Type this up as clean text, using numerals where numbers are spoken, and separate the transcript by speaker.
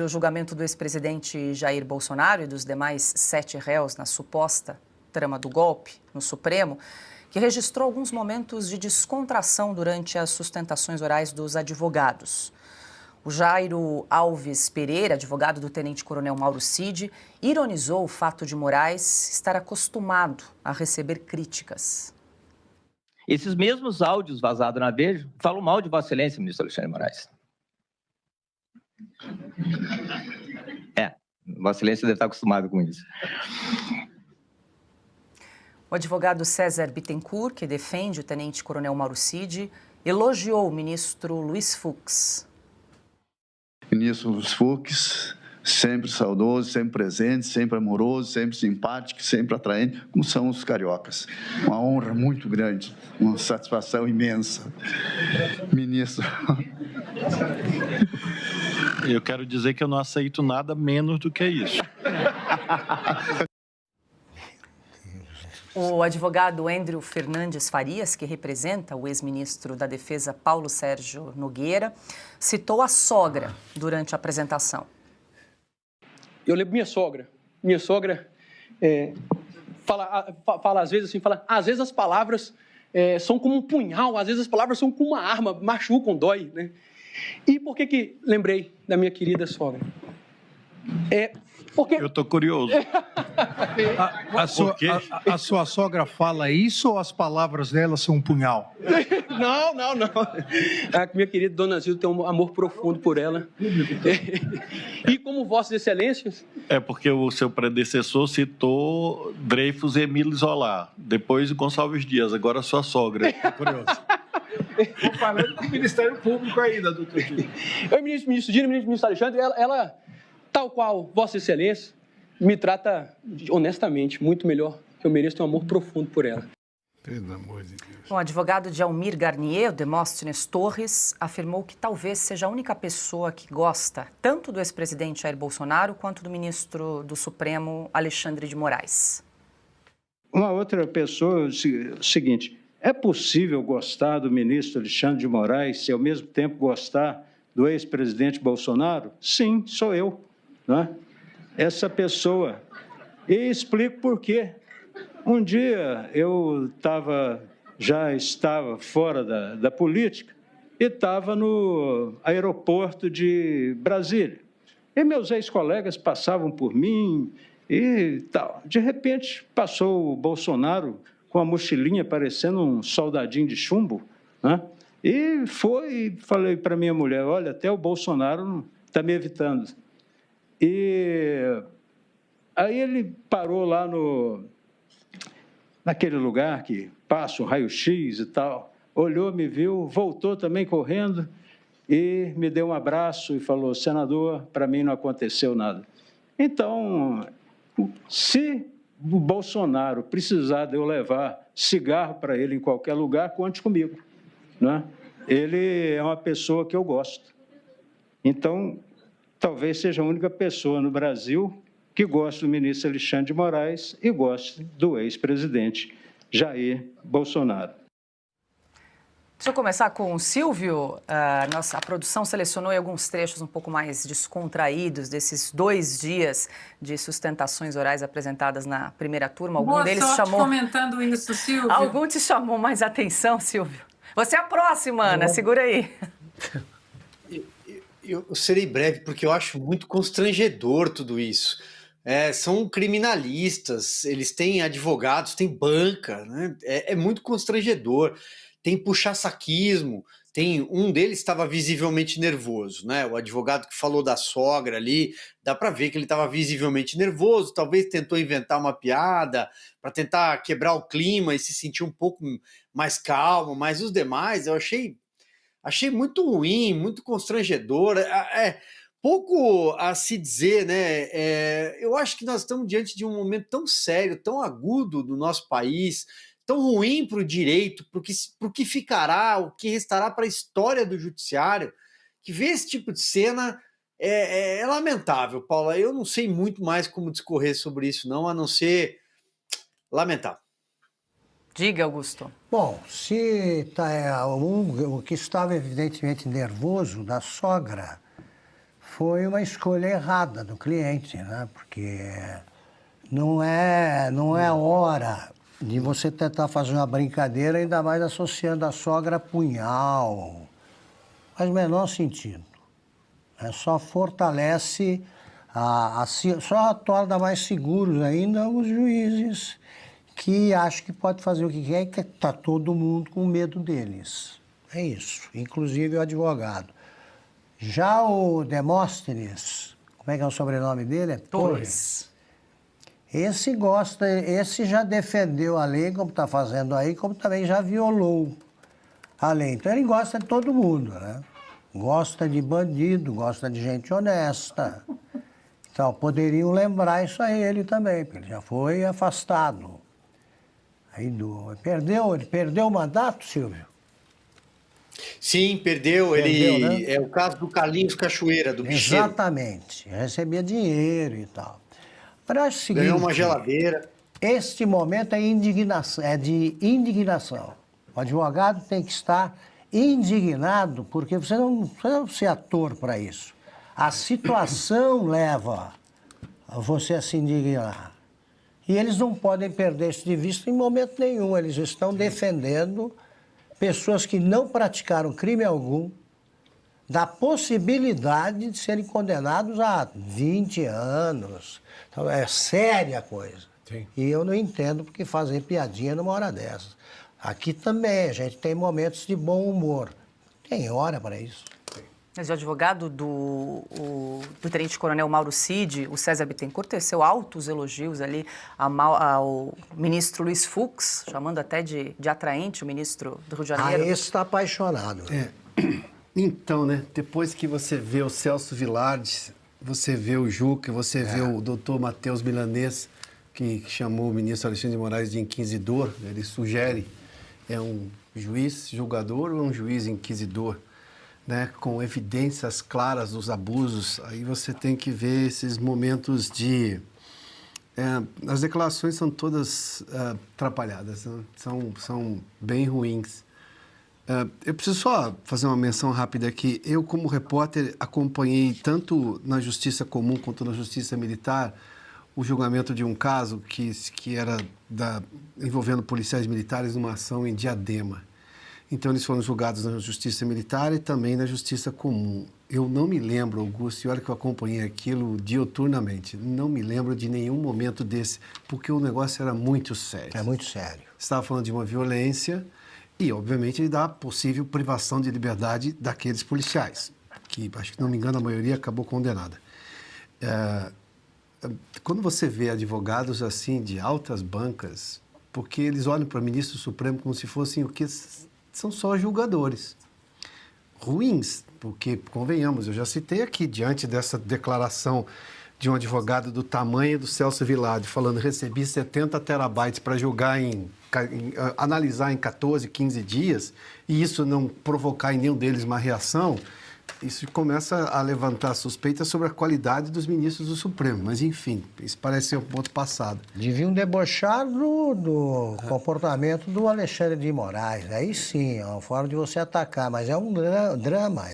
Speaker 1: O julgamento do ex-presidente Jair Bolsonaro e dos demais 7 réus na suposta trama do golpe no Supremo, que registrou alguns momentos de descontração durante as sustentações orais dos advogados. O Jairo Alves Pereira, advogado do tenente-coronel Mauro Cid, ironizou o fato de Moraes estar acostumado a receber críticas.
Speaker 2: Esses mesmos áudios vazados na Veja falam mal de Vossa Excelência, ministro Alexandre de Moraes. Vossa Excelência deve estar acostumado com isso.
Speaker 1: O advogado César Bittencourt, que defende o tenente-coronel Mauro Cid, elogiou o ministro Luiz Fux.
Speaker 3: Ministro Luiz Fux, sempre saudoso, sempre presente, sempre amoroso, sempre simpático, sempre atraente, como são os cariocas. Uma honra muito grande, uma satisfação imensa. Ministro.
Speaker 4: Eu quero dizer que eu não aceito nada menos do que isso.
Speaker 1: O advogado Andrew Fernandes Farias, que representa o ex-ministro da Defesa Paulo Sérgio Nogueira, citou a sogra durante a apresentação.
Speaker 5: Eu lembro minha sogra. Minha sogra fala às vezes assim, às vezes as palavras são como um punhal, às vezes as palavras são como uma arma, machucam, dói, né? E por que lembrei da minha querida sogra? Porque...
Speaker 4: Eu estou curioso.
Speaker 6: A sua sogra fala isso ou as palavras dela são um punhal?
Speaker 5: Não. A minha querida Dona Zilda tem um amor profundo por ela. E como Vossas Excelências...
Speaker 4: É porque o seu predecessor citou Dreyfus e Emílio Zola, depois o Gonçalves Dias, agora a sua sogra. Estou curioso.
Speaker 6: Falando do Ministério Público ainda, doutor Gil.
Speaker 5: Eu, ministro Dino, ministro Alexandre, ela, tal qual Vossa Excelência, me trata honestamente muito melhor, que eu mereço um amor profundo por ela.
Speaker 6: Pelo amor de Deus.
Speaker 1: O advogado de Almir Garnier, Demóstenes Torres, afirmou que talvez seja a única pessoa que gosta tanto do ex-presidente Jair Bolsonaro quanto do ministro do Supremo, Alexandre de Moraes.
Speaker 7: Uma outra pessoa, o seguinte... É possível gostar do ministro Alexandre de Moraes e, ao mesmo tempo, gostar do ex-presidente Bolsonaro? Sim, sou eu, né? Essa pessoa. E explico por quê. Um dia eu já estava fora da política e estava no aeroporto de Brasília. E meus ex-colegas passavam por mim e tal. De repente, passou o Bolsonaro com a mochilinha parecendo um soldadinho de chumbo, né? E falei para minha mulher, olha, até o Bolsonaro está me evitando. E aí ele parou lá naquele lugar que passa o raio-x e tal, olhou, me viu, voltou também correndo e me deu um abraço e falou, senador, para mim não aconteceu nada. Então, se o Bolsonaro precisar de eu levar cigarro para ele em qualquer lugar, conte comigo, né? Ele é uma pessoa que eu gosto. Então, talvez seja a única pessoa no Brasil que goste do ministro Alexandre de Moraes e goste do ex-presidente Jair Bolsonaro.
Speaker 1: Deixa eu começar com o Silvio. A produção selecionou alguns trechos um pouco mais descontraídos desses 2 dias de sustentações orais apresentadas na primeira turma.
Speaker 8: Boa sorte comentando isso, Silvio.
Speaker 1: Algum te chamou mais atenção, Silvio? Você é a próxima, Ana. Segura aí.
Speaker 9: Eu serei breve, porque eu acho muito constrangedor tudo isso. São criminalistas, eles têm advogados, têm banca, né? É muito constrangedor. Tem puxa-saquismo, um deles estava visivelmente nervoso, né? O advogado que falou da sogra ali, dá para ver que ele estava visivelmente nervoso, talvez tentou inventar uma piada para tentar quebrar o clima e se sentir um pouco mais calmo, mas os demais eu achei muito ruim, muito constrangedor, pouco a se dizer, né? Eu acho que nós estamos diante de um momento tão sério, tão agudo do nosso país, tão ruim para o direito, para o que ficará, o que restará para a história do judiciário, que ver esse tipo de cena é lamentável, Paula. Eu não sei muito mais como discorrer sobre isso, não, a não ser lamentável.
Speaker 1: Diga, Augusto.
Speaker 10: Bom, se o que estava evidentemente nervoso da sogra foi uma escolha errada do cliente, né? Porque não é hora de você tentar fazer uma brincadeira, ainda mais associando a sogra a punhal. Faz o menor sentido. Só fortalece, só torna mais seguros ainda os juízes que acham que pode fazer o que quer e que está todo mundo com medo deles. É isso, inclusive o advogado. Já o Demóstenes, como é que é o sobrenome dele? Torres. Esse já defendeu a lei, como está fazendo aí, como também já violou a lei. Então ele gosta de todo mundo, né? Gosta de bandido, gosta de gente honesta. Então poderiam lembrar isso a ele também, porque ele já foi afastado. Ele perdeu o mandato, Silvio?
Speaker 9: Sim, perdeu. Ele
Speaker 10: né?
Speaker 9: é o caso do Carlinhos Cachoeira, do bicheiro.
Speaker 10: Exatamente. Recebia dinheiro e tal. Mas acho o seguinte,
Speaker 9: ganhou uma geladeira.
Speaker 10: Este momento é de indignação. O advogado tem que estar indignado, porque você não precisa ser ator para isso. A situação leva a você a se indignar. E eles não podem perder isso de vista em momento nenhum. Eles estão defendendo pessoas que não praticaram crime algum, da possibilidade de serem condenados a 20 anos. Então, é séria a coisa. Sim. E eu não entendo porque fazer piadinha numa hora dessas. Aqui também a gente tem momentos de bom humor. Tem hora para isso.
Speaker 1: Mas o advogado do tenente-coronel Mauro Cid, o César Bittencourt, teceu altos elogios ali ao ministro Luiz Fux, chamando até de atraente o ministro do Rio de Janeiro.
Speaker 10: Esse está apaixonado.
Speaker 11: Então, né, depois que você vê o Celso Vilardes, você vê o Juca, você vê o doutor Matheus Milanês, que chamou o ministro Alexandre de Moraes de inquisidor, ele sugere, é um juiz julgador ou um juiz inquisidor? Né, com evidências claras dos abusos, aí você tem que ver esses momentos de... as declarações são todas atrapalhadas, né? São bem ruins. Eu preciso só fazer uma menção rápida aqui. Eu, como repórter, acompanhei tanto na Justiça Comum quanto na Justiça Militar o julgamento de um caso que era envolvendo policiais militares numa ação em Diadema. Então, eles foram julgados na Justiça Militar e também na Justiça Comum. Eu não me lembro, Augusto, e olha que eu acompanhei aquilo diuturnamente, não me lembro de nenhum momento desse, porque o negócio era muito sério.
Speaker 10: É muito sério.
Speaker 11: Estava falando de uma violência e, obviamente, da possível privação de liberdade daqueles policiais, que, acho que não me engano, a maioria acabou condenada. Quando você vê advogados assim, de altas bancas, porque eles olham para o ministro Supremo como se fossem o que são só julgadores. Ruins, porque, convenhamos, eu já citei aqui, diante dessa declaração de um advogado do tamanho do Celso Vilardes, falando, recebi 70 terabytes para julgar analisar em 14, 15 dias, e isso não provocar em nenhum deles uma reação, isso começa a levantar suspeitas sobre a qualidade dos ministros do Supremo. Mas, enfim, isso parece ser um ponto passado.
Speaker 10: Deviam debochar do comportamento do Alexandre de Moraes. Aí sim, é uma forma de você atacar, mas é um drama.